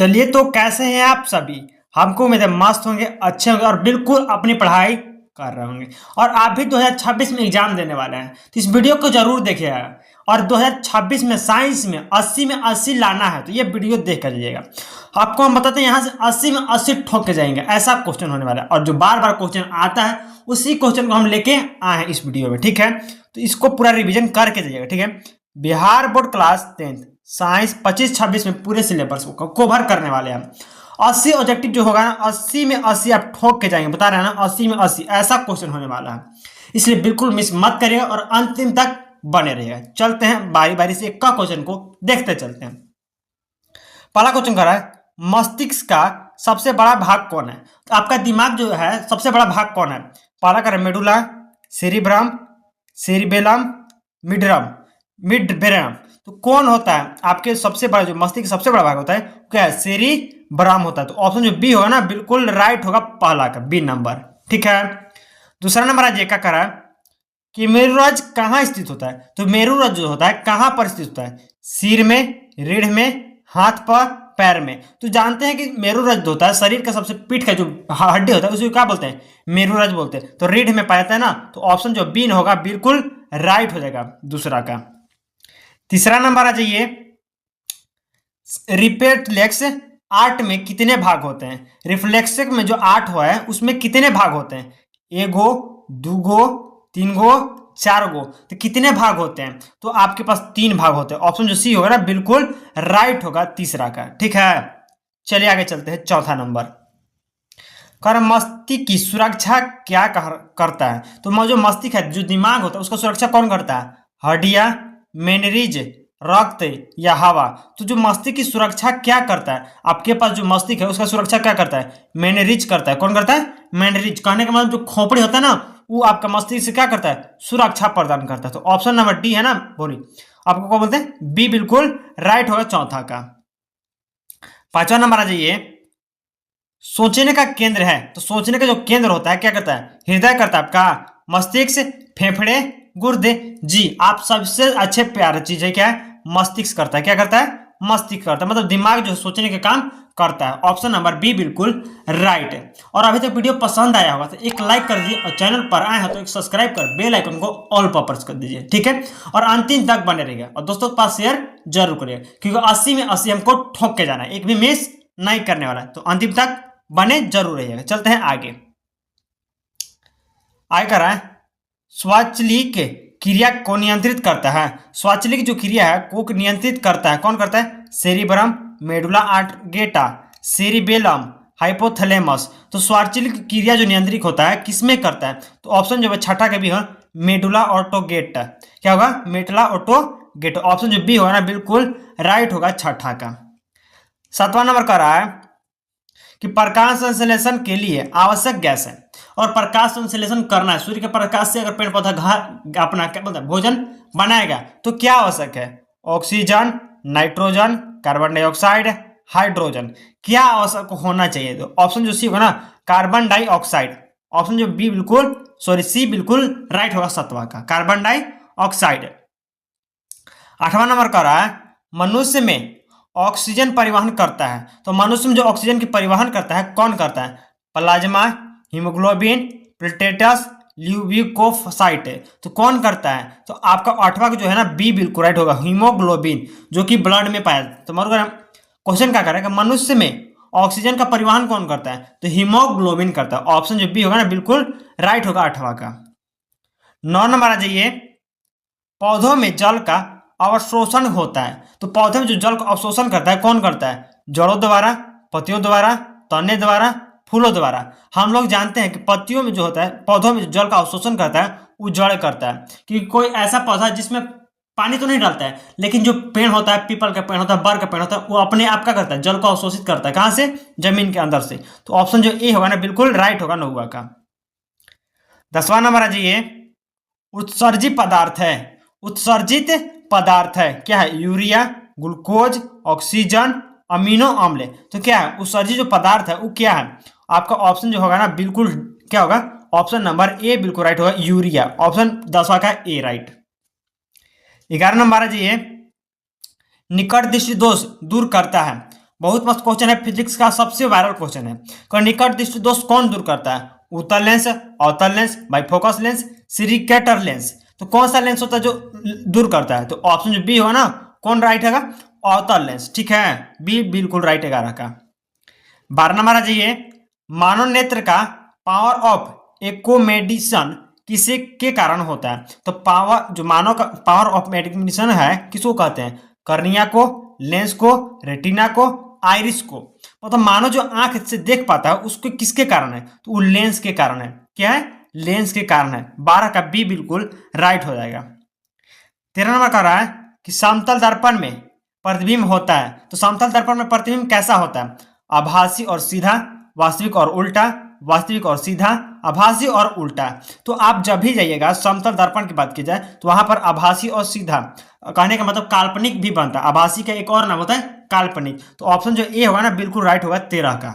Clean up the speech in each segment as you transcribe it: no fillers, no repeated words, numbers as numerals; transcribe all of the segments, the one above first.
चलिए तो कैसे हैं आप सभी। हमको उम्मीद है मस्त होंगे, अच्छे होंगे और बिल्कुल अपनी पढ़ाई कर रहे होंगे। और आप भी 2026 में एग्जाम देने वाले हैं तो इस वीडियो को जरूर देखिएगा। और 2026 में साइंस में 80 में 80 लाना है तो ये वीडियो देख कर जाइएगा। आपको हम बताते हैं यहाँ से 80 में 80 ठोक के जाएंगे, ऐसा क्वेश्चन होने वाला है। और जो बार बार क्वेश्चन आता है उसी क्वेश्चन को हम लेके आए हैं इस वीडियो में, ठीक है। तो इसको पूरा रिविजन करके जाइएगा, ठीक है। बिहार बोर्ड क्लास 10 साइंस 25-26 में पूरे सिलेबस को कवर करने वाले हैं। 80 ऑब्जेक्टिव जो होगा ना, 80 में 80 आप ठोक के जाएंगे, बता रहे हैं ना, 80 में 80 ऐसा क्वेश्चन होने वाला है। इसलिए बिल्कुल मिस मत करिएगा और अंतिम तक बने रहिएगा। चलते हैं बारी बारी से एक का क्वेश्चन को देखते चलते हैं। पहला क्वेश्चन कर रहा है, मस्तिष्क का सबसे बड़ा भाग कौन है। तो आपका दिमाग जो है सबसे बड़ा भाग कौन है। पहला कर मेडुला, सेरिब्रम, सेरिबेलम, मिडब्रेम। तो कौन होता है आपके सबसे बड़ा, जो मस्तिष्क का सबसे बड़ा भाग होता है क्या है, सेरिब्रम होता है। तो ऑप्शन जो बी होगा ना बिल्कुल राइट होगा, पहला का बी नंबर, ठीक है। दूसरा नंबर आज क्या करा कि मेरुरज कहाँ स्थित होता है। तो मेरुरज जो होता है कहाँ पर स्थित होता है, सिर में, रीढ़ में, हाथ पर, पैर में। तो जानते हैं कि मेरुरज होता है शरीर का सबसे पीठ का जो हड्डी होता है उसे क्या बोलते हैं, मेरुरज बोलते हैं। तो रीढ़ में पाया जाता है ना, तो ऑप्शन जो बी होगा बिल्कुल राइट हो जाएगा दूसरा का। तीसरा नंबर आ जाइए, रिफ्लेक्स आर्ट में कितने भाग होते हैं। रिफ्लेक्स में जो आर्ट हुआ है उसमें कितने भाग होते हैं, एगो, दूगो, तीन गो, चार गो। तो कितने भाग होते हैं, तो आपके पास 3 भाग होते हैं। ऑप्शन जो सी होगा ना बिल्कुल राइट होगा तीसरा का, ठीक है। चलिए आगे चलते हैं। चौथा नंबर कर मस्तिष्क की सुरक्षा क्या करता है। तो जो मस्तिष्क है, जो दिमाग होता है, उसका सुरक्षा कौन करता है, हड्डियां, मेनरीज, रक्त या हवा। तो जो मस्तिष्क की सुरक्षा क्या करता है, आपके पास जो मस्तिष्क है उसका सुरक्षा क्या करता है, मेनरीज करता है। कौन करता है, मेनरीज। कहने का मतलब जो खोपड़ी होता है ना, वो आपका मस्तिष्क से क्या करता है, सुरक्षा प्रदान करता है। तो ऑप्शन नंबर डी है ना, बोली आपको क्या बोलते हैं, बी बिल्कुल राइट होगा चौथा का। पांचवा नंबर आ जाइए, सोचने का केंद्र है। तो सोचने का जो केंद्र होता है क्या करता है, हृदय करता है आपका, मस्तिष्क, फेफड़े, गुर्दे। जी आप सबसे अच्छे प्यारा चीज है क्या है, मस्तिष्क करता है। क्या करता है, मस्तिष्क करता है, मतलब दिमाग जो सोचने के काम करता है। ऑप्शन नंबर बी बिल्कुल राइट है। और अभी तक वीडियो पसंद आया होगा तो एक लाइक कर दीजिए, और चैनल पर आए हैं तो एक सब्सक्राइब कर बेल आइकन को ऑल पर प्रेस कर दीजिए, ठीक है। और अंतिम तक बने रहिएगा और दोस्तों के पास शेयर जरूर करिएगा, क्योंकि 80 में 80 हमको ठोक के जाना है, एक भी मिस नहीं करने वाला है। तो अंतिम तक बने जरूर रहिएगा। चलते हैं आगे। आगे कर रहा है, स्वाचलिक क्रिया को नियंत्रित करता है। स्वाचलिक जो क्रिया है को नियंत्रित करता है, कौन करता है, cerebrum, medulla oblongata, cerebellum, hypothalamus. तो स्वाचलिक क्रिया जो नियंत्रित होता है किसमें करता है, तो ऑप्शन जो है छठा का भी है, मेडुला ऑब्लांगेटा। क्या होगा, मेडुला ऑब्लांगेटा। ऑप्शन जो बी होगा ना बिल्कुल राइट होगा छठा का। सातवां नंबर कर रहा है कि प्रकाश संश्लेषण के लिए आवश्यक गैस है। और प्रकाश संश्लेषण करना है, सूर्य के प्रकाश से अगर पेड़ पौधा अपना क्या बोलते हैं भोजन बनाएगा तो क्या आवश्यक है, oxygen, nitrogen, carbon dioxide, hydrogen. क्या आवश्यक होना चाहिए, तो ऑप्शन जो सी होगा ना कार्बन डाइऑक्साइड। ऑप्शन जो बी बिल्कुल सी बिल्कुल राइट होगा सातवां का, कार्बन डाइऑक्साइड। आठवां नंबर का रहा है, मनुष्य में ऑक्सीजन परिवहन करता है। तो मनुष्य में जो ऑक्सीजन की परिवहन करता है कौन करता है, प्लाज्मा, हीमोग्लोबिन, प्लेटलेट्स, ल्यूकोसाइट। तो कौन करता है, तो आपका आठवां जो है ना बी बिल्कुल राइट होगा, हीमोग्लोबिन, जो कि ब्लड में पाया जाता है। तो मतलब क्वेश्चन क्या करेगा, मनुष्य में ऑक्सीजन का परिवहन कौन करता है, तो हीमोग्लोबिन करता है। ऑप्शन जो बी होगा ना बिल्कुल राइट होगा आठवां का। 9 नंबर आ जाइए, पौधों में जल का अवशोषण होता है। तो पौधे में जो जल का अवशोषण करता है कौन करता है, जड़ों द्वारा, पत्तियों द्वारा, तने द्वारा, फूलों द्वारा। हम लोग जानते हैं कि पत्तियों में जो होता है, पौधों में जो जल का अवशोषण करता है वो जड़ करता है। क्योंकि कोई ऐसा पौधा जिसमें पानी तो नहीं डालता है, लेकिन जो पेड़ होता है, पीपल का पेड़ होता है, बर का पेड़ होता है, वो अपने आप का करता है, जल को अवशोषित करता है। कहां से, जमीन के अंदर से। तो ऑप्शन जो ए होगा ना बिल्कुल राइट होगा नौवा का। 10वां नंबर आ जाइए, उत्सर्जित पदार्थ है। उत्सर्जित पदार्थ है क्या है, यूरिया, ग्लूकोज, ऑक्सीजन, अमीनो अम्ल। तो क्या है उत्सर्जित जो पदार्थ है वो क्या है, आपका ऑप्शन जो होगा ना बिल्कुल क्या होगा, ऑप्शन नंबर ए बिल्कुल राइट होगा, यूरिया। ऑप्शन 10वां का ए राइट। 11 नंबर है जी, निकट दृष्टि दोष दूर करता है। बहुत मस्त क्वेश्चन है, फिजिक्स का सबसे वायरल क्वेश्चन है। निकट दृष्टि दोष कौन दूर करता है? उत्तल लेंस, अवतल लेंस, बाइफोकस लेंस, सिरिकेटर लेंस। तो कौन सा लेंस होता है जो दूर करता है? तो ऑप्शन जो बी होगा ना, कौन राइट हैगा? अवतल लेंस। ठीक है, बी बिल्कुल राइट है गारा का। 12 नंबर आ जाइए, मानव नेत्र का पावर ऑफ एक्कोमोडेशन किसे के कारण होता है? तो पावर जो मानव का पावर ऑफ एक्कोमोडेशन है किसको कहते हैं? कर्निया को, लेंस को, रेटिना को, आइरिस को। मतलब मानव जो आंख से देख पाता है उसको किसके कारण है? तो वो लेंस के कारण है। क्या है? लेंस के कारण है। 12 का बी बिल्कुल राइट हो जाएगा। 13 नंबर कह रहा है कि समतल दर्पण में प्रतिबिंब होता है। तो समतल दर्पण में प्रतिबिंब कैसा होता है? आभासी और सीधा, वास्तविक और उल्टा, वास्तविक और सीधा, आभासी और उल्टा। तो आप जब भी जाइएगा समतल दर्पण की बात की जाए तो वहां पर आभासी और सीधा कहने का मतलब काल्पनिक भी बनता है। आभासी का एक और नाम होता है काल्पनिक। तो ऑप्शन जो ए होगा ना बिल्कुल राइट होगा 13 का।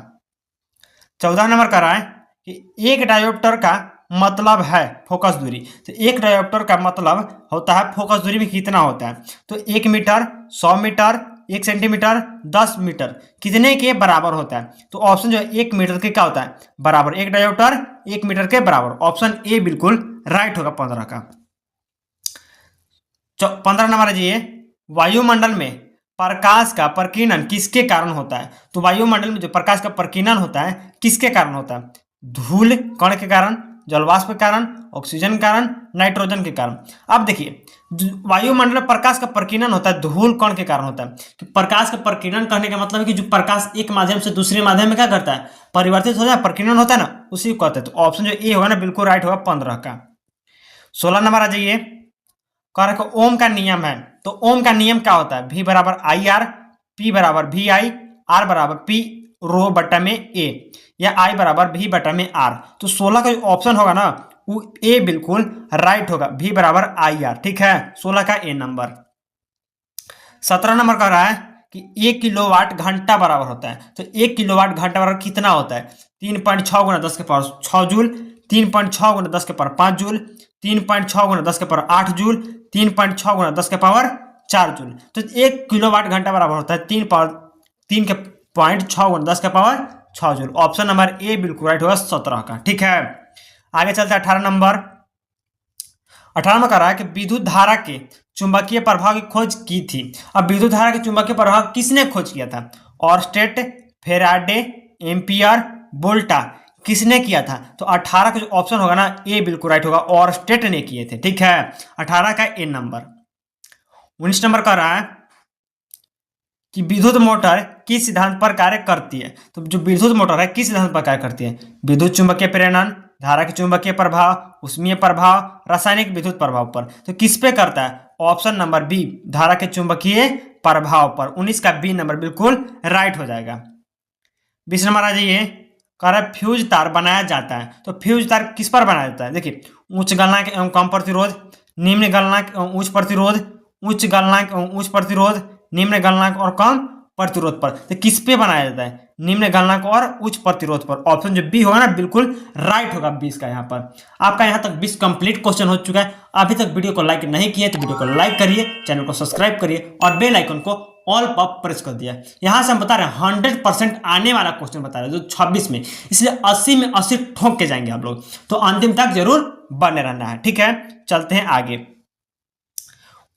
14 नंबर का रहा है कि एक डायोप्टर का मतलब है फोकस दूरी। तो एक डायोप्टर का मतलब होता है फोकस दूरी में कितना होता है? तो 1 मीटर, 100 मीटर, 1 सेंटीमीटर, 10 मीटर, कितने के बराबर होता है? तो ऑप्शन जो है 1 मीटर के क्या होता है? बराबर। एक डायोप्टर 1 मीटर के बराबर। ऑप्शन ए बिल्कुल राइट होगा 15 का। 15 नंबर है, वायुमंडल में प्रकाश का प्रकीर्णन किसके कारण होता है? तो वायुमंडल में जो प्रकाश का प्रकीर्णन होता है किसके कारण होता है? धूल कण के कारण, जलवाष्प के कारण, ऑक्सीजन के कारण, नाइट्रोजन के कारण। अब देखिए वायुमंडल में प्रकाश का प्रकीर्णन होता है धूल कण के कारण होता है। तो प्रकाश का प्रकीर्णन करने का मतलब है कि जो प्रकाश एक माध्यम से दूसरे माध्यम में क्या करता है? परिवर्तित हो जाए, प्रकीर्णन होता है ना, उसी को कहते हैं। तो ऑप्शन जो ए होगा ना बिल्कुल राइट होगा 15 का। 16 नंबर आ जाइए, कह रहा है ओम का नियम है। तो ओम का नियम क्या होता है? V बराबर आई आर, P बराबर वी आई, R बराबर P रो बटा में A, या I बराबर V बटा में R। तो 16 का जो ऑप्शन होगा ना वो A बिल्कुल राइट होगा, V बराबर आई आर। ठीक है, 16 का ए नंबर। 17 नंबर कह रहा है कि 1 किलोवाट घंटा बराबर होता है। तो 1 किलोवाट घंटा बराबर कितना होता है? 3.6 गुना 10 के पावर 6 जूल, 3.6 गुना 10 के पावर 5 जूल, 3.6 गुना 10 के पावर 8 जूल, 3.6 गुना 10 के पावर 4 जूल। तो 1 किलोवाट घंटा बराबर होता है 3 के पॉइंट 6 गुना 10 के power 6 joule. Option number A बिल्कुल राइट होगा 17 का। ठीक है, आगे चलते हैं 18 नंबर। 18 में कह रहा है कि विद्युत धारा के चुंबकीय प्रभाव की खोज की थी। अब विद्युत धारा के चुंबकीय प्रभाव किसने खोज किया था? ऑर्स्टेड, फेराडे, एम्पियर, वोल्टा, किसने किया था? तो 18 का जो ऑप्शन होगा ना ए बिल्कुल राइट होगा, ऑर्स्टेड ने किए थे। ठीक है, 18 का ए नंबर। 19 नंबर कह रहा है कि विद्युत मोटर किस सिद्धांत पर कार्य करती है? तो जो विद्युत मोटर है किस सिद्धांत पर कार्य करती है? विद्युत चुंबकीय प्रेरण, धारा के चुंबकीय प्रभाव, उष्मीय प्रभाव, रासायनिक विद्युत प्रभाव पर। तो किस पे करता है? ऑप्शन नंबर बी, धारा के चुंबकीय प्रभाव पर। 19 का बी नंबर बिल्कुल राइट हो जाएगा। 20 नंबर आ जाइए, कह रहा है फ्यूज तार बनाया जाता है। तो फ्यूज तार किस पर बनाया जाता है? देखिए, उच्च गलनांक एवं कम प्रतिरोध, निम्न गलनांक एवं उच्च प्रतिरोध, उच्च गलनांक एवं उच्च प्रतिरोध, निम्न गलनांक और कम प्रतिरोध पर। तो किस पे बनाया जाता है? निम्न गलनांक और उच्च प्रतिरोध पर। ऑप्शन जो बी होगा ना बिल्कुल राइट होगा 20 का। यहाँ पर आपका यहाँ तक 20 कंप्लीट क्वेश्चन हो चुका है। अभी तक वीडियो को लाइक नहीं किए तो वीडियो को लाइक करिए, चैनल को सब्सक्राइब करिए और बेल आइकन को ऑल पर प्रेस कर दिया। यहाँ से हम बता रहे हैं 100% आने वाला क्वेश्चन बता रहे हैं जो 26 में, इसलिए 80 में 80 ठोक के जाएंगे आप लोग। तो अंतिम तक जरूर बने रहना है। ठीक है, चलते हैं आगे।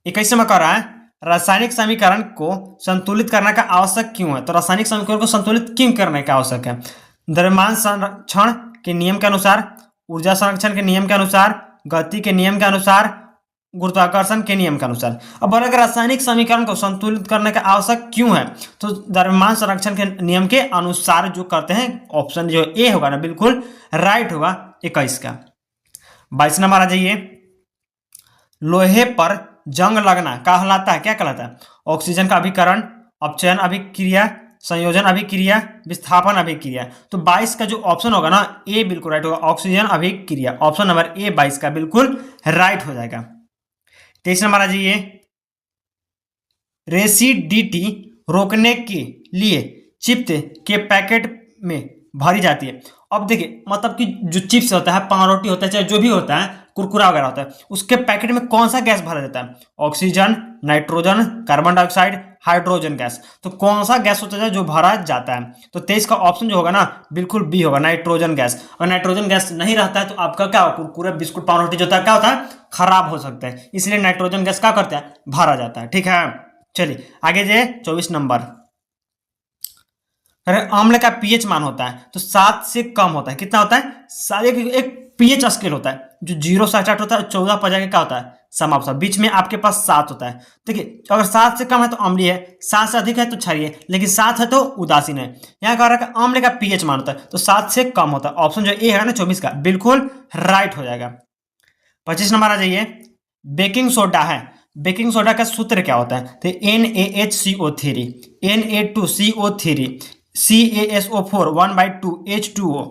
21 में कह रहा है रासायनिक समीकरण को संतुलित करने का आवश्यक क्यों है? तो रासायनिक समीकरण को संतुलित क्यों करने का आवश्यक है? द्रव्यमान संरक्षण के नियम के अनुसार, ऊर्जा संरक्षण के नियम के अनुसार, गति के नियम के अनुसार, गुरुत्वाकर्षण के नियम के अनुसार। अब अगर रासायनिक समीकरण को संतुलित करने का आवश्यक क्यों है? तो द्रव्यमान संरक्षण के नियम के अनुसार जो करते हैं। ऑप्शन जो ए होगा ना बिल्कुल राइट होगा 21 का। 22 नंबर आ जाइए, लोहे पर जंग लगना कहलाता है, क्या कहलाता है? ऑक्सीजन का अभिकरण, अपचयन अभिक्रिया, संयोजन अभिक्रिया, विस्थापन अभिक्रिया। तो 22 का जो ऑप्शन होगा ना ए बिल्कुल राइट होगा, ऑक्सीजन अभिक्रिया। ऑप्शन नंबर ए 22 का बिल्कुल राइट हो जाएगा। 23 नंबर आ जाइए, रेसिडिटी रोकने के लिए चिप्स के पैकेट में भरी जाती है। अब देखिए मतलब कि जो चिप्स होता है, पावरोटी होता है, चाहे जो भी होता है, कुरकुरा वगैरह होता है, उसके पैकेट में कौन सा गैस भरा जाता है? Oxygen, nitrogen, carbon dioxide, hydrogen gas. तो कौन सा गैस होता है जो भरा जाता है? तो 23 का ऑप्शन जो होगा ना बिल्कुल बी होगा, नाइट्रोजन गैस। और नाइट्रोजन गैस नहीं रहता है तो आपका क्या होगा, कुरकुरे बिस्कुट पान रोटी जो होता है क्या होता है, खराब हो सकता है, इसलिए नाइट्रोजन गैस क्या करता है, भरा जाता है। ठीक है, चलिए आगे जाइए 24 नंबर। अरे अम्ल का पीएच मान होता है तो 7 से कम होता है, कितना होता है? एक पीएच स्केल होता है जो 0 से स्टार्ट होता है, 14 पर जाके क्या होता है, समाप्त, बीच में आपके पास 7 होता है। देखिए अगर 7 से कम है तो अम्लीय है, 7 से अधिक है तो क्षारीय, लेकिन 7 है तो उदासीन है। यहाँ कह रहा है कि अम्ल का पीएच मान होता है तो 7 से कम होता है। ऑप्शन जो ए है ना 24 का बिल्कुल राइट हो जाएगा। 25 नंबर आ जाइए। बेकिंग सोडा है, बेकिंग सोडा का सूत्र क्या होता है? तो NaHCO3, Na2CO3, CaSO4 1/2 H2O,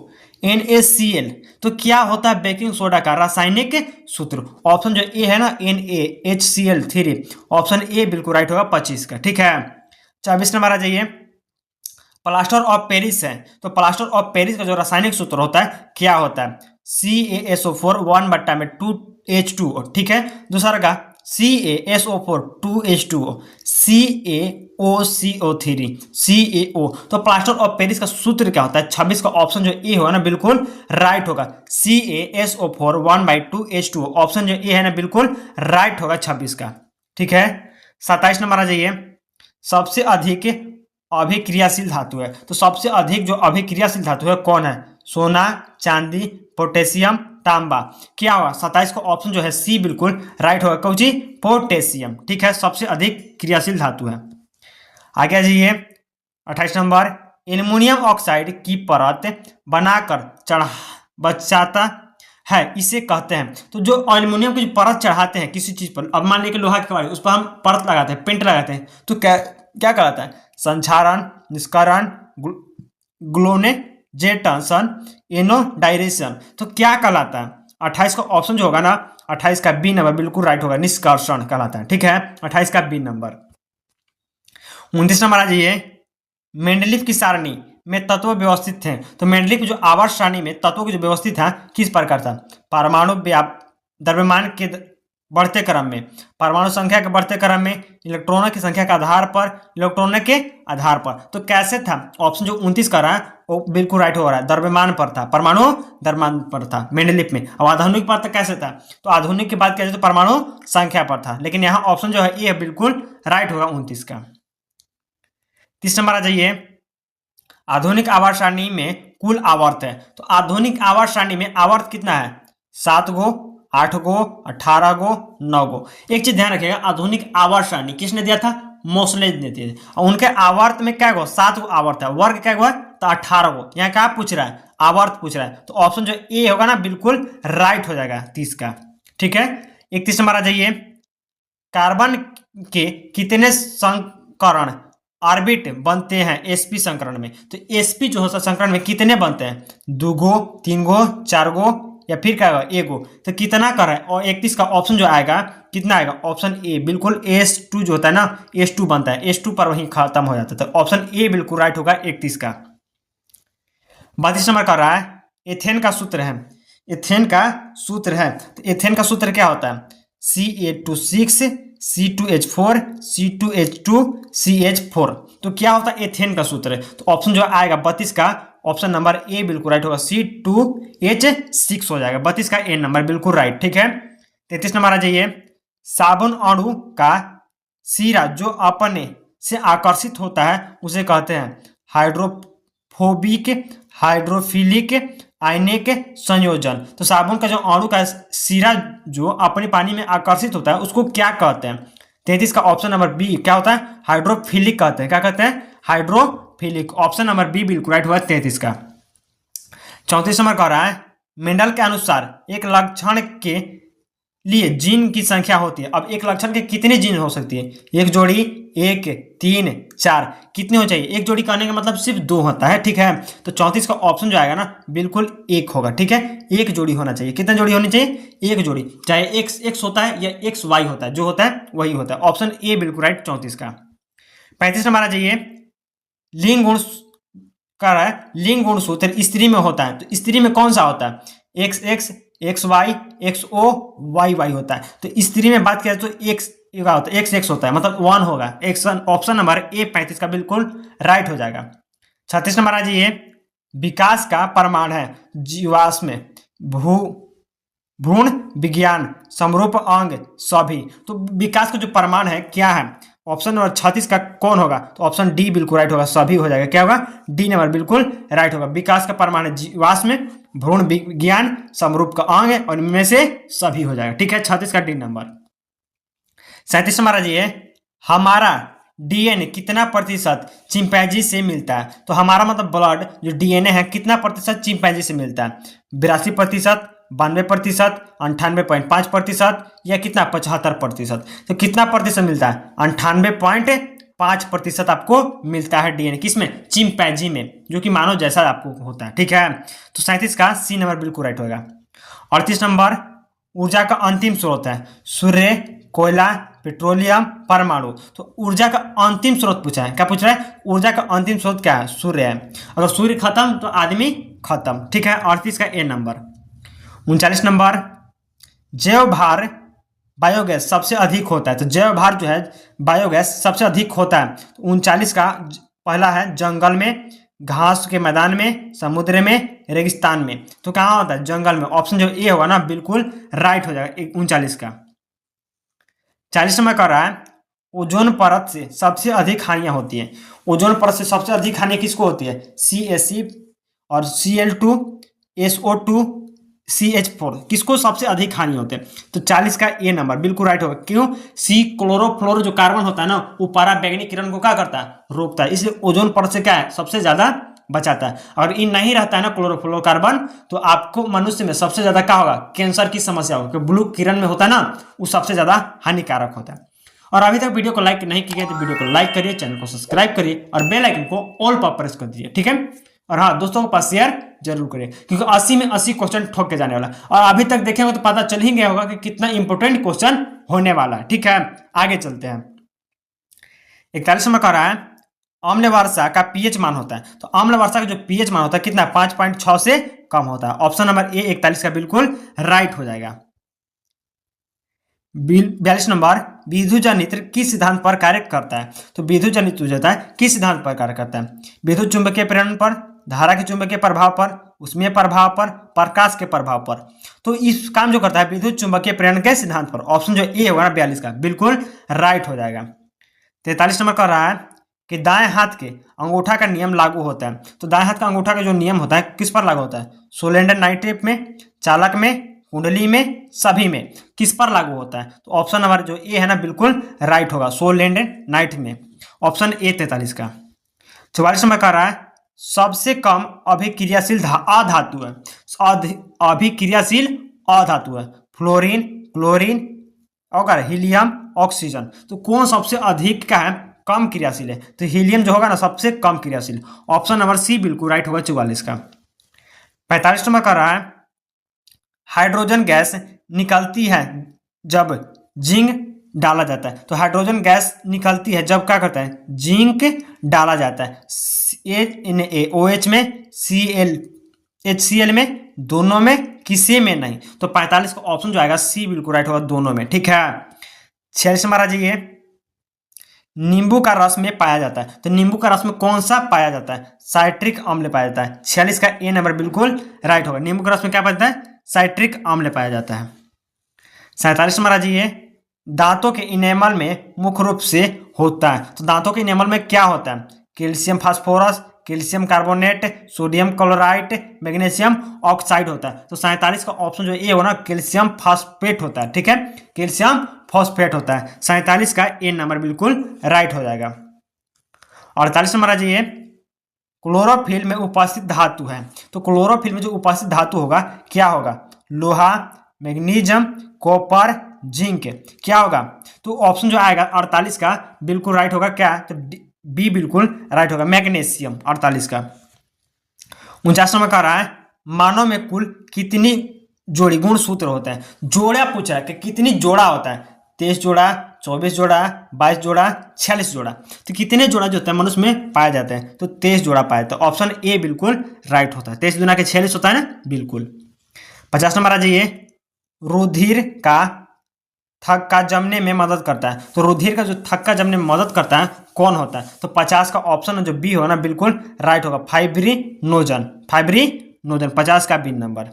NaCl। तो क्या होता है बेकिंग सोडा का रासायनिक सूत्र? ऑप्शन जो ए है ना NaHCl3, ऑप्शन ए बिल्कुल राइट होगा 25 का। ठीक है, 24 नंबर आ जाइए। प्लास्टर ऑफ पेरिस है तो प्लास्टर ऑफ पेरिस का जो रासायनिक सूत्र होता है क्या होता है? CaSO4 1/2H2O। ठीक है, दूसरा का CaSO4 2H2O, CaOCO3 CaO। तो प्लास्टर ऑफ पेरिस का सूत्र क्या होता है? 26 का ऑप्शन जो ए होगा ना बिल्कुल राइट होगा, CaSO4 1/2H2O, ऑप्शन जो ए है ना बिल्कुल राइट होगा 26 का। ठीक है, 27 नंबर आ जाइए। सबसे अधिक अभिक्रियाशील धातु है तो सबसे अधिक जो अभिक्रियाशील धातु है कौन है? सोना, चांदी, पोटेशियम, तांबा। क्या हुआ? 27 का ऑप्शन जो है सी बिल्कुल राइट होगा, कौन जी? पोटेशियम। ठीक है, सबसे अधिक क्रियाशील धातु है। आगे आ जाइए 28 नंबर। एल्युमिनियम ऑक्साइड की परत बनाकर चढ़ा बचाता है इसे कहते हैं। तो जो एल्युमिनियम की जो परत चढ़ाते हैं किसी चीज पर, अब मान लीजिए लोहा के कबाड़ी, उस पर हम परत लगाते हैं, पेंट लगाते हैं, तो क्या क्या कहलाता है? संक्षारण, निष्करण, ग्लोनेजेशन, एनोडायरेशन। तो क्या कहलाता है? 28 का ऑप्शन जो होगा ना 28 का बी नंबर बिल्कुल राइट होगा, निष्कर्षण कहलाता है। ठीक है, 28 का बी नंबर। 29 नंबर आ जाइए। मेंडलीफ की सारणी में तत्व व्यवस्थित थे तो मेंडलीफ जो आवर्त सारणी में तत्वों की जो व्यवस्थित है किस प्रकार था? परमाणु द्रव्यमान के बढ़ते क्रम में, परमाणु संख्या के बढ़ते क्रम में, इलेक्ट्रॉनों की संख्या के आधार पर, इलेक्ट्रॉनों के आधार पर। तो कैसे था? ऑप्शन जो 29 का रहा है वो बिल्कुल राइट हो रहा है, द्रव्यमान पर था, परमाणु द्रव्यमान पर था मेंडलीफ में। अब आधुनिक पर कैसे था? तो आधुनिक की बात किया जाए तो परमाणु संख्या पर था, लेकिन यहाँ ऑप्शन जो है ये बिल्कुल राइट होगा 29 का। 30 नंबर आ जाइए। आधुनिक आवर्त सारणी में कुल आवर्त है तो आधुनिक आवर्त सारणी में आवर्त कितना है? 7 गो, 8 गो, 18 गो, 9 गो। एक चीज ध्यान रखिएगा, आधुनिक आवर्त सारणी किसने दिया था? मोसले ने दिया था। और उनके आवर्त में क्या गो? 7 गो आवर्त है, वर्ग क्या गो है? तो 18 गो। यहाँ क्या पूछ रहा है? आवर्त पूछ रहा है, तो ऑप्शन जो ए होगा ना बिल्कुल राइट हो जाएगा 30 का। ठीक है, 31 नंबर आ जाइए। कार्बन के कितने संकरण ऑर्बिट बनते हैं sp संकरण में? तो sp जो होता है संकरण में कितने बनते हैं? 2 गो, 3 गो, 4 गो, या फिर क्या होगा? 1 गो। तो कितना कर है? और 31 का ऑप्शन जो आएगा कितना आएगा? ऑप्शन ए बिल्कुल S2 जो होता है ना S2 बनता है, S2 पर वहीं खत्म हो जाता है, तो ऑप्शन ए बिल्कुल राइट होगा 31 का। 32 नंबर कर रहा है। एथेन का सूत्र है, एथेन का सूत्र है तो एथेन का सूत्र क्या होता है? CA26 C2H4 C2H2 CH4। तो क्या होता है एथेन का सूत्र? तो ऑप्शन जो आएगा 32 का ऑप्शन नंबर ए बिल्कुल राइट होगा, C2H6 हो जाएगा, 32 का ए नंबर बिल्कुल राइट। ठीक है, 33 नंबर आ जाइए। साबुन अणु का सिरा जो अपने से आकर्षित होता है उसे कहते हैं हाइड्रोफोबिक, हाइड्रोफिलिक, आयनिक संयोजन। तो साबुन का जो अणु का सिरा जो अपने पानी में आकर्षित होता है उसको क्या कहते हैं? 33 का ऑप्शन नंबर बी क्या होता है? हाइड्रोफिलिक कहते हैं। क्या कहते हैं? हाइड्रोफिलिक। ऑप्शन नंबर बी बिल्कुल राइट हुआ 33 का। 34 नंबर कह रहा है मेंडल के अनुसार एक लक्षण के लिए जीन की संख्या होती है। अब एक लक्षण के कितने जीन हो सकती है? एक जोड़ी, 1, 3, 4, कितने हो चाहिए? एक जोड़ी कहने का मतलब सिर्फ 2 होता है। ठीक है, तो 34 का ऑप्शन जो आएगा ना बिल्कुल 1 होगा। ठीक है, एक जोड़ी होना चाहिए। कितने जोड़ी होनी चाहिए? एक जोड़ी, चाहे एक्स होता है या XY होता है, जो होता है वही होता है। ऑप्शन ए बिल्कुल राइट 34 का। 35 नंबर आ जाइए। लिंग गुण कह रहा है लिंग गुण सूत्र स्त्री में होता है तो स्त्री में कौन सा होता है? XX, एक्स वाई, एक्स ओ, वाई वाई होता है। तो स्त्री में बात करें तो एक्स क्या होता है, एक्स एक्स होता है, मतलब 1 होगा। ऑप्शन नंबर ए 35 का बिल्कुल राइट हो जाएगा। 36 नंबर आ जाइए, विकास का प्रमाण है जीवाश्म में भू भ्रूण विज्ञान समरूप अंग सभी। तो विकास का जो प्रमाण है क्या है, ऑप्शन नंबर 36 का कौन होगा, तो ऑप्शन डी बिल्कुल राइट होगा, सभी हो जाएगा। क्या होगा, डी नंबर बिल्कुल राइट होगा। विकास का प्रमाण है जीवाश्म में भ्रूण विज्ञान समरूप का अंग है, और इनमें से सभी हो जाएगा। ठीक है, 36 का डी नंबर। 37 नंबर आ जाइए, हमारा डीएनए कितना प्रतिशत चिंपैंजी से मिलता है। तो हमारा मतलब ब्लड जो डीएनए है कितना प्रतिशत चिंपैंजी से मिलता है, 82%, 92%, 98.5% या कितना 75%। तो कितना प्रतिशत मिलता है, 98.5% आपको मिलता है डीएनए, किसमें, चिंपैंजी में, जो कि मानव जैसा आपको होता है। ठीक है, तो 37 का सी नंबर बिल्कुल राइट होगा। 38 नंबर, ऊर्जा का अंतिम स्रोत है सूर्य, कोयला, पेट्रोलियम, परमाणु। तो ऊर्जा का अंतिम स्रोत पूछा है, क्या पूछ रहा है, ऊर्जा का अंतिम स्रोत क्या है, सूर्य है। अगर सूर्य खत्म तो आदमी खत्म। ठीक है, 38 का ए नंबर। 39 नंबर, जैव भार बायोगैस सबसे अधिक होता है। तो जैव भार जो है बायोगैस सबसे अधिक होता है। तो 39 का पहला है जंगल में, घास के मैदान में, समुद्र में, रेगिस्तान में। तो कहाँ होता है, जंगल में। ऑप्शन जो ए होगा ना बिल्कुल राइट हो जाएगा 39 का। 40 नंबर कर रहा है, ओजोन परत से सबसे अधिक हानियां होती हैं। ओजोन परत से सबसे अधिक हानि किसको होती है, CaC और Cl2, SO2, CH4, किसको सबसे अधिक हानि होते हैं। तो 40 का ए नंबर बिल्कुल राइट होगा। क्यों, सी क्लोरोफ्लोरो जो कार्बन होता है ना, वो पराबैंगनी किरण को क्या करता है, रोकता है, इसलिए ओजोन परत से क्या है, सबसे ज्यादा बचाता है। अगर इन नहीं रहता है ना क्लोरोफ्लोरोकार्बन, तो आपको मनुष्य में सबसे ज्यादा क्या होगा, कैंसर की समस्या होगी। ब्लू किरण में होता है ना, वो सबसे ज्यादा हानिकारक होता है। और अभी तक वीडियो को लाइक नहीं किया तो वीडियो को लाइक करिए, चैनल को सब्सक्राइब करिए और बेल आइकन को ऑल पर प्रेस कर दीजिए। ठीक है, और हाँ, दोस्तों के पास शेयर जरूर करिए, क्योंकि 80 में 80 क्वेश्चन ठोक के जाने वाला। और अभी तक देखेंगे तो पता चल ही गया होगा कि कितना इंपोर्टेंट क्वेश्चन होने वाला है। ठीक है, आगे चलते हैं। 41 नंबर कह रहा है, अम्ल वर्षा का पीएच मान होता है। तो अम्ल वर्षा का जो पीएच मान होता है कितना, 5.6 से कम होता है। ऑप्शन नंबर ए 41 का बिल्कुल राइट हो जाएगा। 42 नंबर, विद्युत जनित्र किस सिद्धांत पर कार्य करता है। तो विद्युत जनित्र जो होता है किस सिद्धांत पर कार्य करता है, विद्युत चुंबकीय प्रेरण पर, धारा के चुंबकीय प्रभाव पर, उष्मीय प्रभाव पर, प्रकाश के प्रभाव पर। तो इस काम जो करता है विद्युत चुंबकीय प्रेरण के सिद्धांत पर। ऑप्शन जो ए होगा ना 42 का बिल्कुल राइट हो जाएगा। 43 नंबर कर रहा है कि दाएं हाथ के अंगूठा का नियम लागू होता है। तो दाएं हाथ का अंगूठा का जो नियम होता है किस पर लागू होता है, सोलेंडर नाइट्रेट में, चालक में, कुंडली में, सभी में, किस पर लागू होता है। तो ऑप्शन नंबर जो ए है ना बिल्कुल राइट होगा, सोलेंडर नाइट में। ऑप्शन ए 43 का। 44 नंबर कह रहा है, सबसे कम अभिक्रियाशील अधातु है। अभिक्रियाशील अधातु है फ्लोरीन, क्लोरीन और हीलियम, ऑक्सीजन। तो कौन सबसे अधिक का है, कम क्रियाशील है। तो हीलियम जो होगा ना सबसे कम क्रियाशील। ऑप्शन नंबर सी बिल्कुल राइट होगा 44 का। 45 नंबर कर रहा है, हाइड्रोजन गैस निकलती है जब जिंक डाला जाता है। तो हाइड्रोजन गैस निकलती है जब क्या करता है, जिंक डाला जाता है। OH में, HCl में, दोनों में, किसी में नहीं। तो 45 का ऑप्शन जो आएगा सी बिल्कुल राइट होगा, दोनों में। ठीक है, 46 नंबर आ जाइए, नींबू का रस में पाया जाता है। तो नींबू का रस में कौन सा पाया जाता है, साइट्रिक अम्ल पाया जाता है। 46 का ए नंबर बिल्कुल राइट होगा, नींबू के रस में क्या पाया जाता है, साइट्रिक अम्ल पाया जाता है। 47 नंबर आ जाइए, दांतों के इनेमल में मुख्य रूप से होता है। तो दांतों के इनेमल में क्या होता है, calcium phosphorus, calcium carbonate, sodium chloride, magnesium oxide होता है। तो 47 का ऑप्शन जो ए हो ना, कैल्शियम फॉस्फेट होता है। ठीक है, कैल्शियम फॉस्फेट होता है। 47 का ए नंबर बिल्कुल राइट हो जाएगा। 48 नंबर आ जाइए, क्लोरोफिल में उपस्थित धातु है। तो क्लोरोफिल में जो उपस्थित धातु होगा क्या होगा, लोहा, मैग्नीशियम, कॉपर, जिंक, क्या होगा। तो ऑप्शन जो आएगा 48 का बिल्कुल राइट होगा, क्या, तो बी बिल्कुल राइट होगा, मैग्नीशियम 48 का। 49 नंबर कह रहा है, मानव में कुल कितनी जोड़ी गुण सूत्र होते हैं। जोड़ा पूछा है कि कितनी जोड़ा होता है, 23 जोड़ा, 24 जोड़ा, 22 जोड़ा, 46 जोड़ा। तो कितने जोड़ा जो होता है मनुष्य में पाए जाते हैं, तो 23 जोड़ा पाए जाते हैं। ऑप्शन ए बिल्कुल राइट होता है, 23 गुना के 46 होता है ना, बिल्कुल। 50 नंबर आ जाइए, रुधिर का थक्का जमने में मदद करता है। तो रुधिर का जो थक्का जमने में मदद करता है कौन होता है? तो 50 का ऑप्शन जो बी होगा ना बिल्कुल राइट होगा, फाइब्रिनोजन। फाइब्रिनोजन 50 का बी नंबर।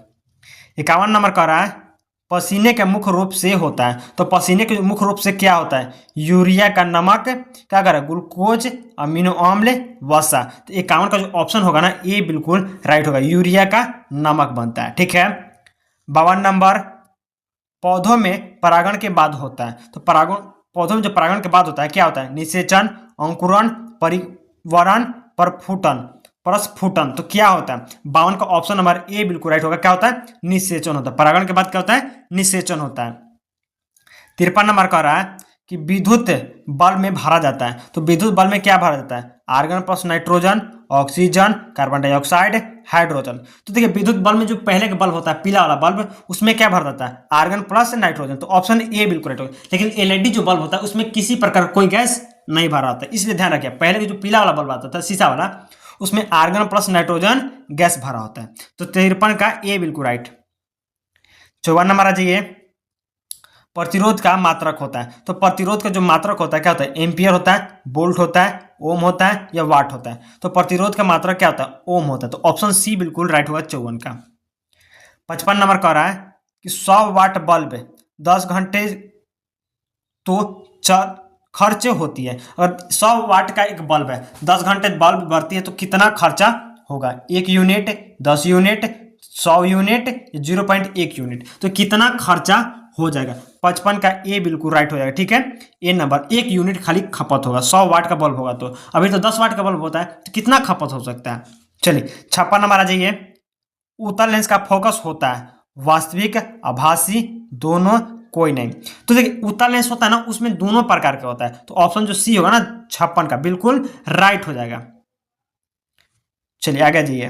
51 नंबर कह रहा है पसीने के मुख्य रूप से होता है। तो पसीने के मुख्य रूप से क्या होता है? यूरिया का नमक, क्या कर रहा है? ग्लूकोज, अमीनो अम्ल, वसा। तो 51 का जो ऑप्शन होगा ना ये बिल्कुल राइट होगा, यूरिया का नमक बनता है। ठीक है। 52 नंबर, पौधों में परागण के बाद होता है। तो परागण, पौधों में जो परागण के बाद होता है क्या होता है? निषेचन, अंकुरण, परिवरण, प्रस्फुटन। प्रस्फुटन तो क्या होता है? 52 का ऑप्शन नंबर ए बिल्कुल राइट होगा। क्या होता है? निषेचन होता है। परागण के बाद क्या होता है? निषेचन होता है। 53 नंबर कह रहा है कि विद्युत बल्ब में भरा जाता है। तो विद्युत बल्ब में क्या भरा जाता है? Argon plus nitrogen, oxygen, carbon dioxide, hydrogen. तो देखिए विद्युत बल्ब में जो पहले का बल्ब होता है पीला वाला बल्ब, उसमें क्या भरा जाता है? Argon plus nitrogen. तो ऑप्शन ए बिल्कुल राइट होगा। लेकिन एलईडी जो बल्ब होता है उसमें किसी प्रकार कोई गैस नहीं भरा होता है, इसलिए ध्यान रखिए। पहले का जो पीला वाला बल्ब आता था शीशा वाला, उसमें आर्गन प्लस नाइट्रोजन गैस भरा होता है। तो 53 का ए बिल्कुल राइट। 54 नंबर आ जाइए, प्रतिरोध का मात्रक होता है। तो प्रतिरोध का जो मात्रक होता है क्या होता है? एम्पियर होता है, वोल्ट होता है, ओम होता है या वाट होता है। तो प्रतिरोध का मात्रक क्या होता है? ओम होता है। तो ऑप्शन सी बिल्कुल राइट होगा 54 का। 55 नंबर कह रहा है कि 100 वाट बल्ब 10 घंटे तो खर्च होती है। अगर 100 वाट का एक बल्ब है, 10 घंटे बल्ब बढ़ती है तो कितना खर्चा होगा? 1 यूनिट, 10 यूनिट, 100 यूनिट, 0.1 यूनिट। तो कितना खर्चा हो जाएगा? 55 का ए बिल्कुल राइट हो जाएगा। ठीक है, ए नंबर 1 यूनिट खाली खपत होगा। 100 वाट का बल्ब होगा तो अभी तो 10 वाट का बल्ब होता है, तो कितना खपत हो सकता है? चलिए 56 नंबर आ जाइए, उत्तल लेंस का फोकस होता है वास्तविक, आभासी, दोनों, कोई नहीं। तो देखिए उत्तल लेंस होता है ना उसमें दोनों प्रकार का होता है। तो ऑप्शन जो सी होगा ना 56 का बिल्कुल राइट हो जाएगा। चलिए आगे जाइए,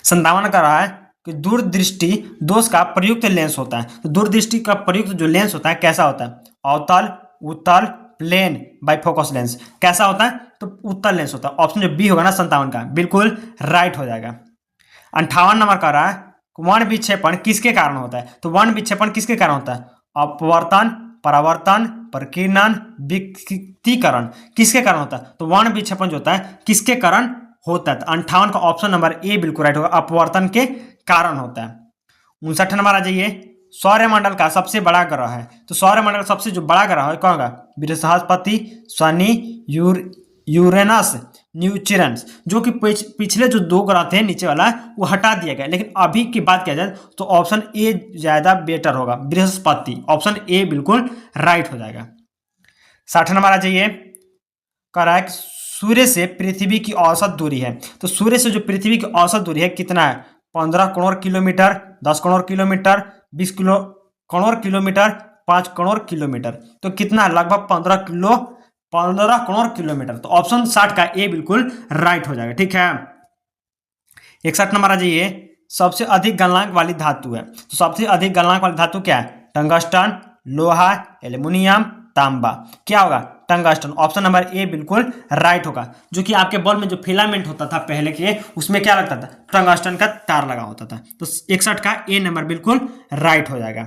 57 का रहा है कि दूरदृष्टि दोष का प्रयुक्त लेंस होता है। तो दूरदृष्टि का प्रयुक्त जो लेंस होता है कैसा होता है? अवतल, उत्तल, प्लेन, बाइफोकस लेंस। कैसा होता है? तो उत्तल लेंस होता है। ऑप्शन जो बी होगा ना 57 का बिल्कुल राइट हो जाएगा। 58 नंबर का रहा है वर्ण विक्षेपण किसके कारण होता है? तो वर्ण विक्षेपण किसके कारण होता है? अपवर्तन, परावर्तन, प्रकीर्णन, विकृतीकरण। किसके कारण होता है? तो वर्ण विक्षेपण जो होता है किसके कारण होता है? तो 58 का ऑप्शन नंबर ए बिल्कुल राइट होगा, अपवर्तन के कारण होता है। 59 नंबर आ जाइए, सौरमंडल का सबसे बड़ा ग्रह है। तो सौरमंडल का सबसे जो बड़ा ग्रह है कौन होगा? Brihaspati, Shani, Uranus, neutron. जो कि पिछले जो 2 ग्रह थे नीचे वाला वो हटा दिया गया, लेकिन अभी की बात किया जाए तो ऑप्शन ए ज्यादा बेटर होगा, बृहस्पति। ऑप्शन ए बिल्कुल राइट हो जाएगा। 60 नंबर आ जाइए, कह रहा है कि सूर्य से पृथ्वी की औसत दूरी है। तो सूर्य से जो पृथ्वी की औसत दूरी है कितना है? 15 crore kilometre, 10 crore kilometre, 20 crore kilometre, 5 crore kilometre. तो कितना? लगभग 15 करोड़ किलोमीटर। तो ऑप्शन 60 का ए बिल्कुल राइट हो जाएगा। ठीक है, 61 नंबर आ जाइए, सबसे अधिक गलनांक वाली धातु है। तो सबसे अधिक गलनांक वाली धातु क्या है? टंगस्टन, लोहा, एल्युमिनियम, तांबा। क्या होगा? टंगस्टन। ऑप्शन नंबर ए बिल्कुल राइट होगा। जो कि आपके बल्ब में जो फिलामेंट होता था पहले के, उसमें क्या लगता था? टंगस्टन का तार लगा होता था। तो 61 का ए नंबर बिल्कुल राइट हो जाएगा।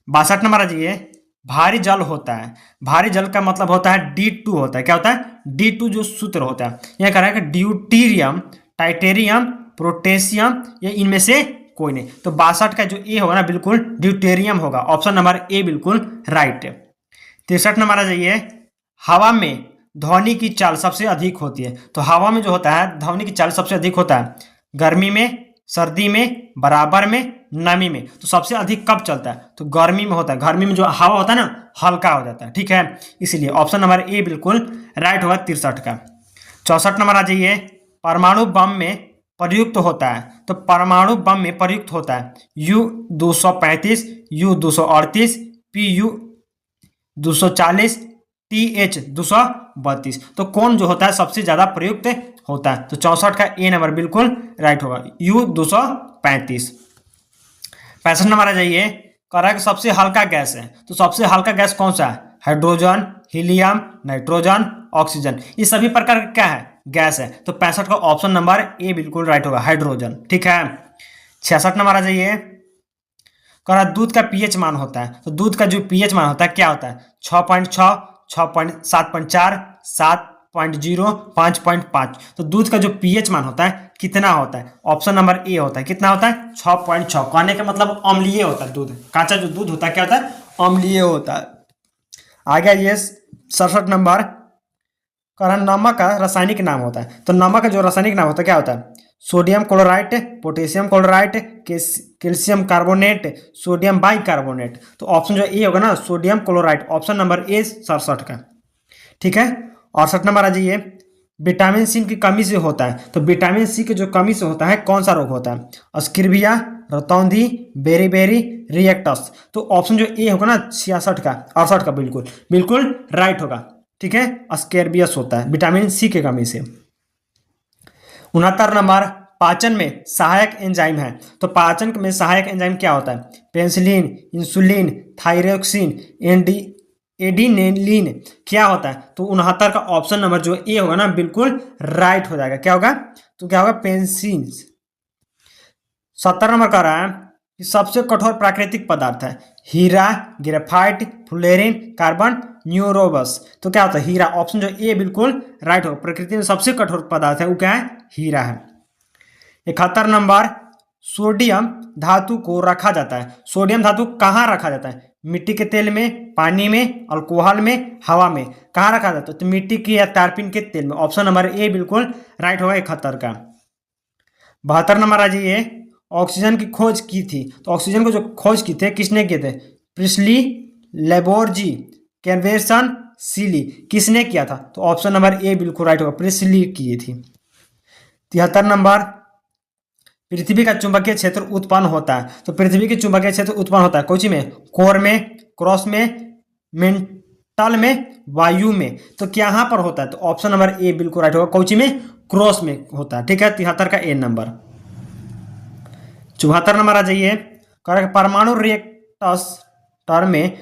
62 नंबर आ जाइए, भारी जल होता है। भारी जल का मतलब होता है D2 होता है। क्या होता है? D2 जो सूत्र होता है। यह कह रहा है कि ड्यूटीरियम, टाइटेरियम, पोटेशियम, ये इनमें से कोई नहीं। तो 62 का जो ए होगा ना बिल्कुल ड्यूटेरियम होगा। ऑप्शन नंबर ए बिल्कुल राइट। 63 नंबर आ जाइए, हवा में ध्वनि की चाल सबसे अधिक होती है। तो हवा में जो होता है ध्वनि की चाल सबसे अधिक होता है गर्मी में, सर्दी में, बराबर में, नमी में। तो सबसे अधिक कब चलता है? तो गर्मी में होता है। गर्मी में जो हवा होता है ना हल्का हो जाता है। ठीक है, इसलिए ऑप्शन नंबर ए बिल्कुल राइट होगा 63 का। 64 नंबर आ जाइए, परमाणु बम में प्रयुक्त होता है। तो परमाणु बम में प्रयुक्त होता है U-235, U-238, PU-240, TH-232। तो कौन जो होता है सबसे ज्यादा प्रयुक्त होता है? तो 64 का ए नंबर बिल्कुल राइट होगा, U-235। 65 नंबर आ जाइए, कह रहा है कि सबसे हल्का गैस है। तो सबसे हल्का गैस कौन सा है? Hydrogen, helium, nitrogen, oxygen. ये सभी प्रकार का क्या है? गैस है। तो 65 का ऑप्शन नंबर ए बिल्कुल राइट होगा, हाइड्रोजन। ठीक है, 66 नंबर आ जाइए। कह रहा है दूध का पीएच मान होता है, तो दूध का जो पीएच मान होता है क्या होता है? 6.6, 7.4, 7.0, 5.5। तो दूध का जो पीएच मान होता है कितना होता है? ऑप्शन नंबर ए होता है। कितना होता है? 6.6। कहने का मतलब अम्लीय होता है दूध। कांचा जो दूध होता है क्या होता है? अम्लीय होता है। आगे ये 67 नंबर, कारण नमक का रासायनिक नाम होता है। तो नमक का जो रासायनिक नाम होता है क्या होता है? Sodium chloride, potassium chloride, calcium carbonate, sodium bicarbonate. तो ऑप्शन जो ए होगा ना, sodium chloride, option number A 67 का। ठीक है। 68 नंबर आ जाइए। विटामिन सी की कमी से होता है, तो विटामिन सी की जो कमी से होता है कौन सा रोग होता है? स्किर्विया, रतौंधी, बेरीबेरी, रिएक्टस। तो ऑप्शन जो ए होगा ना 66 का, 68 का, बिल्कुल बिल्कुल राइट होगा। ठीक है, स्केर्बियस होता है विटामिन सी की कमी से। 69 नंबर, पाचन में सहायक एंजाइम है। तो पाचन में सहायक एंजाइम क्या होता है? Penicillin, insulin, thyroxine, adrenaline. क्या होता है? तो 69 का ऑप्शन नंबर जो ए होगा ना बिल्कुल राइट हो जाएगा। क्या होगा? तो क्या होगा? पेनिसिलिन। 70 नंबर कह रहा है कि सबसे कठोर प्राकृतिक पदार्थ है हीरा, ग्रेफाइट, फ्लोरीन, कार्बन, न्यूरोबस। तो क्या होता है? हीरा। ऑप्शन जो ए बिल्कुल राइट हो। प्रकृति में सबसे कठोर पदार्थ है वो क्या है? हीरा है। 71 नंबर, सोडियम धातु को रखा जाता है। सोडियम धातु कहाँ रखा जाता है? मिट्टी के तेल में, पानी में, अल्कोहल में, हवा में। कहाँ रखा जाता है? तो मिट्टी की या तारपीन के तेल में। ऑप्शन नंबर ए बिल्कुल राइट होगा 71 का। 72 नंबर आ जाइए। ऑक्सीजन की खोज की थी, तो ऑक्सीजन को जो खोज की थे किसने किए थे? प्रिस्ली, लेबोर्जी, कैनवेसन, सीली। किसने किया था? तो ऑप्शन नंबर ए बिल्कुल राइट होगा, प्रिस्ली किए थी। 73 नंबर, पृथ्वी का चुंबकीय क्षेत्र उत्पन्न होता है। तो पृथ्वी के चुंबकीय क्षेत्र उत्पन्न होता है कौची में? कोर में, क्रॉस में, मेंटल में, वायु में। तो क्या यहाँ पर होता है? तो ऑप्शन नंबर ए बिल्कुल राइट होगा, कौची में? क्रॉस में होता है। ठीक है, 73 का ए नंबर। 74 नंबर आ जाइए। परमाणु रिएक्टर में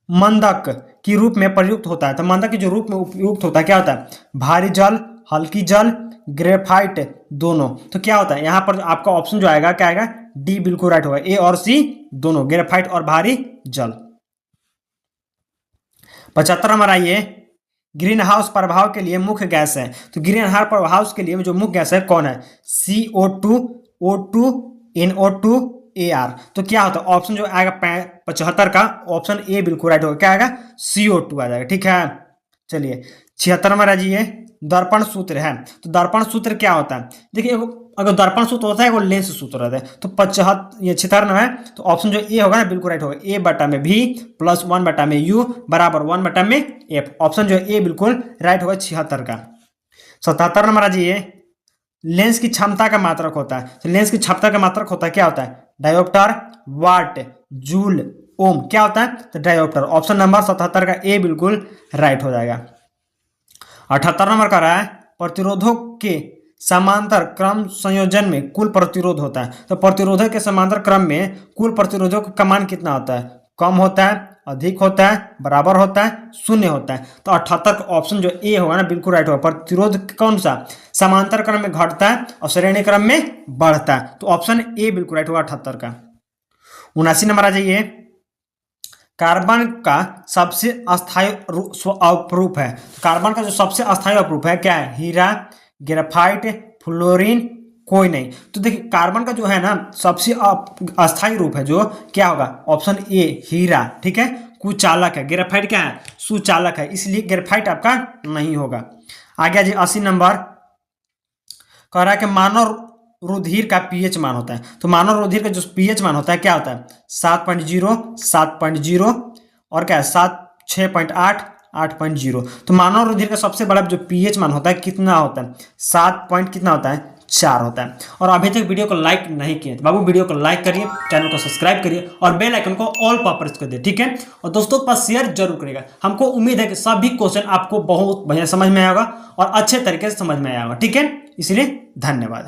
मंदक की रूप में प्रयुक्त होता है। तो मंदक के जो रूप में उपयुक्त होता है क्या होता है? भारी जल, हल्की जल, ग्रेफाइट, दोनों। तो क्या होता है यहाँ पर? आपका ऑप्शन जो आएगा क्या आएगा? डी बिल्कुल राइट होगा, ए और सी दोनों, ग्रेफाइट और भारी जल। 75 नंबर आइए। ग्रीन हाउस प्रभाव के लिए मुख्य गैस है। तो ग्रीन हाउस प्रभाव के लिए जो मुख्य गैस है कौन है? CO2, O2, NO2, AR। तो क्या होता है? ऑप्शन जो आएगा 75 का, ऑप्शन ए बिल्कुल राइट होगा। क्या आएगा? CO2 आ जाएगा। ठीक है, चलिए 76 नंबर आ जाइए। दर्पण सूत्र है। तो दर्पण सूत्र क्या होता है? देखिए, अगर दर्पण सूत्र होता है वो लेंस सूत्र रहता है। तो 76 है, तो ऑप्शन जो ए होगा ना बिल्कुल राइट होगा, ए बटा में भी प्लस 1 बटा में यू बराबर 1 बटा में एफ। ऑप्शन जो ए बिल्कुल राइट होगा 76 का। 77 नंबर आ जाइए। लेंस की क्षमता का मात्रक होता है। तो लेंस की क्षमता का मात्रक होता है क्या होता है? डायोप्टर, वाट, जूल, ओम। क्या होता है? तो डायोप्टर। ऑप्शन नंबर 77 का ए बिल्कुल राइट हो जाएगा। 78 नंबर का रहा है प्रतिरोधों के समांतर क्रम संयोजन में कुल प्रतिरोध होता है। तो प्रतिरोधक के समांतर क्रम में कुल प्रतिरोधों का मान कितना होता है? कम होता है, अधिक होता है, बराबर होता है, शून्य होता है। तो 78 का ऑप्शन जो ए होगा ना बिल्कुल राइट होगा। प्रतिरोध कौन सा? समांतर क्रम में घटता है और श्रेणी क्रम में बढ़ता है। तो ऑप्शन ए बिल्कुल राइट होगा 78 का। 79 नंबर आ जाइए। कार्बन का सबसे अस्थायी अपरूप है। कार्बन का जो सबसे अस्थायी अपरूप है क्या है? हीरा, ग्रेफाइट, फ्लोरीन, कोई नहीं। तो देखिए कार्बन का जो है ना सबसे अस्थायी रूप है जो क्या होगा? ऑप्शन ए हीरा। ठीक है, कुचालक है। ग्रेफाइट क्या है? सुचालक है, इसलिए ग्रेफाइट आपका नहीं होगा। आगे जी 80 नंबर कह रहा है कि मानव रुधिर का पीएच मान होता है। तो मानव रुधिर का जो पीएच मान होता है क्या होता है? 7.0, 7.0 और क्या है 6.8, 8.0। तो मानव रुधिर का सबसे बड़ा जो पीएच मान होता है कितना होता है? 7 पॉइंट कितना होता है? 4 होता है। और अभी तक वीडियो को लाइक नहीं किए तो बाबू वीडियो को लाइक करिए, चैनल को सब्सक्राइब करिए और बेल आइकन को ऑल पर प्रेस कर दिए। ठीक है, और दोस्तों के पास शेयर जरूर करिएगा। हमको उम्मीद है कि सभी क्वेश्चन आपको बहुत बढ़िया समझ में आएगा और अच्छे तरीके से समझ में आएगा। ठीक है, इसलिए धन्यवाद।